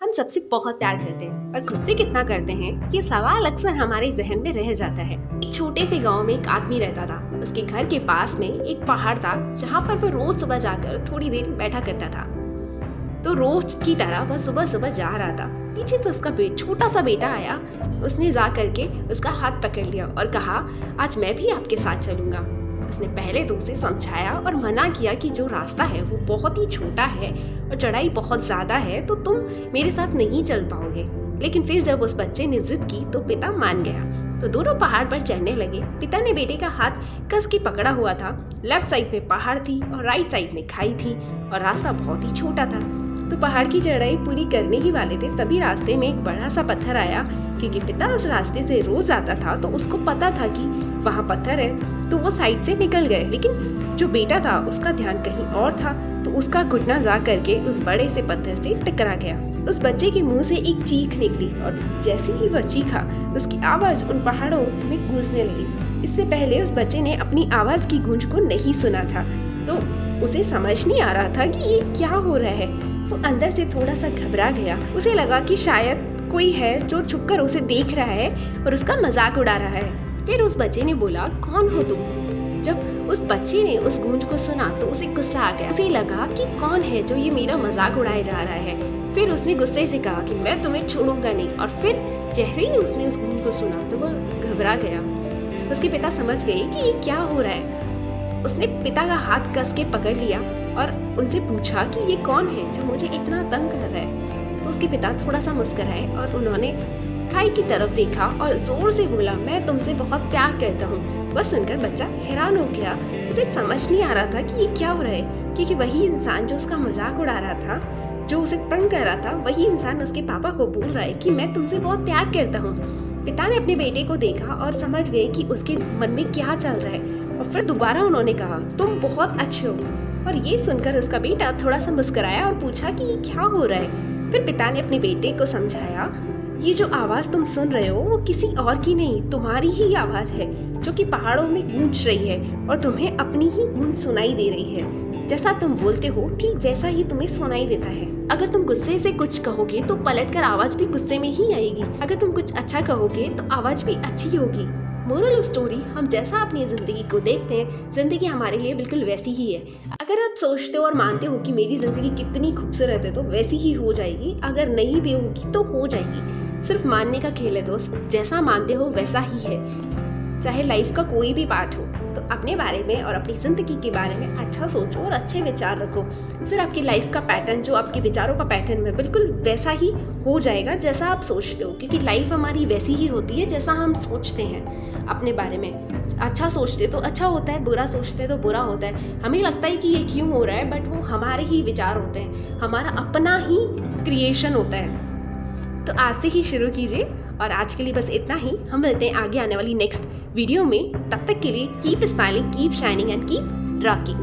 हम सबसे बहुत प्यार करते हैं, पर खुद से कितना करते हैं, ये सवाल अक्सर हमारे जहन में रह जाता है। एक छोटे से गांव में एक आदमी रहता था। उसके घर के पास में एक पहाड़ था, जहाँ पर वो रोज सुबह जाकर थोड़ी देर बैठा करता था। तो रोज की तरह वह सुबह सुबह जा रहा था। पीछे से उसका छोटा सा बेटा आया। उसने जा करके उसका हाथ पकड़ लिया और कहा, आज मैं भी आपके साथ चलूंगा। उसने पहले तो उसे समझाया और मना किया कि जो रास्ता है वो बहुत ही छोटा है और चढ़ाई बहुत ज़्यादा है, तो तुम मेरे साथ नहीं चल पाओगे। लेकिन फिर जब उस बच्चे ने जिद की तो पिता मान गया। तो दोनों पहाड़ पर चढ़ने लगे। पिता ने बेटे का हाथ कस के पकड़ा हुआ था। लेफ्ट साइड में पहाड़ थी और राइट साइड में खाई थी और रास्ता बहुत ही छोटा था। तो पहाड़ की चढ़ाई पूरी करने ही वाले थे, तभी रास्ते में एक बड़ा सा पत्थर आया। क्योंकि पिता उस रास्ते से रोज आता था तो उसको पता था कि वहाँ पत्थर है, तो वो साइड से निकल गए। लेकिन जो बेटा था उसका ध्यान कहीं और था, तो उसका घुटना जा करके उस बड़े से पत्थर से टकरा गया। उस बच्चे के मुंह से एक चीख निकली और जैसे ही वह चीखा, उसकी आवाज उन पहाड़ों में गूंजने लगी। इससे पहले उस बच्चे ने अपनी आवाज की गूंज को नहीं सुना था, तो उसे समझ नहीं आ रहा था कि ये क्या हो रहा है। वो अंदर से थोड़ा सा घबरा गया। उसे लगा कि शायद कोई है जो छुपकर उसे देख रहा है और उसका मजाक उड़ा रहा है। फिर उस बच्चे ने बोला, कौन हो तुम? जब उस बच्चे ने उस गूंज को सुना तो उसे गुस्सा आ गया। उसे लगा कि कौन है जो ये मेरा मजाक उड़ाया जा रहा है। फिर उसने गुस्से से कहा कि मैं तुम्हें छोड़ूंगा नहीं। और फिर जैसे ही उसने उस गूंज को सुना तो वह घबरा गया। उसके पिता समझ गए कि ये क्या हो रहा है। उसने पिता का हाथ कस के पकड़ लिया और उनसे पूछा कि ये कौन है जो मुझे इतना तंग कर रहा है। तो उसके पिता थोड़ा सा मुस्कुराए और उन्होंने खाई की तरफ देखा और जोर से बोला, मैं तुमसे बहुत प्यार करता हूँ। वह सुनकर बच्चा हैरान हो गया। उसे समझ नहीं आ रहा था कि ये क्या हो रहा है, क्योंकि वही इंसान जो उसका मजाक उड़ा रहा था, जो उसे तंग कर रहा था, वही इंसान उसके पापा को बोल रहा है कि मैं तुमसे बहुत प्यार करता हूँ। पिता ने अपने बेटे को देखा और समझ गए कि उसके मन में क्या चल रहा है। और फिर दोबारा उन्होंने कहा, तुम बहुत अच्छे हो। और ये सुनकर उसका बेटा थोड़ा सा मुस्कुराया और पूछा कि ये क्या हो रहा है। फिर पिता ने अपने बेटे को समझाया, ये जो आवाज़ तुम सुन रहे हो वो किसी और की नहीं, तुम्हारी ही आवाज़ है जो कि पहाड़ों में गूंज रही है और तुम्हें अपनी ही गूंज सुनाई दे रही है। जैसा तुम बोलते हो ठीक वैसा ही तुम्हें सुनाई देता है। अगर तुम गुस्से से कुछ कहोगे तो पलटकर आवाज़ भी गुस्से में ही आएगी। अगर तुम कुछ अच्छा कहोगे तो आवाज़ भी अच्छी होगी। मोरल ऑफ स्टोरी, हम जैसा अपनी ज़िंदगी को देखते हैं, ज़िंदगी हमारे लिए बिल्कुल वैसी ही है। अगर आप सोचते हो और मानते हो कि मेरी ज़िंदगी कितनी खूबसूरत है तो वैसी ही हो जाएगी। अगर नहीं भी होगी तो हो जाएगी। सिर्फ मानने का खेल है दोस्त, जैसा मानते हो वैसा ही है। चाहे लाइफ का कोई भी पार्ट हो, तो अपने बारे में और अपनी ज़िंदगी के बारे में अच्छा सोचो और अच्छे विचार रखो। फिर आपकी लाइफ का पैटर्न, जो आपके विचारों का पैटर्न है, बिल्कुल वैसा ही हो जाएगा जैसा आप सोचते हो। क्योंकि लाइफ हमारी वैसी ही होती है जैसा हम सोचते हैं अपने बारे में। अच्छा सोचते तो अच्छा होता है, बुरा सोचते तो बुरा होता है। हमें लगता है कि ये क्यों हो रहा है, बट वो हमारे ही विचार होते हैं, हमारा अपना ही क्रिएशन होता है। तो आज से ही शुरू कीजिए। और आज के लिए बस इतना ही। हम मिलते हैं आगे आने वाली नेक्स्ट वीडियो में। तब तक के लिए keep smiling, keep shining and keep rocking.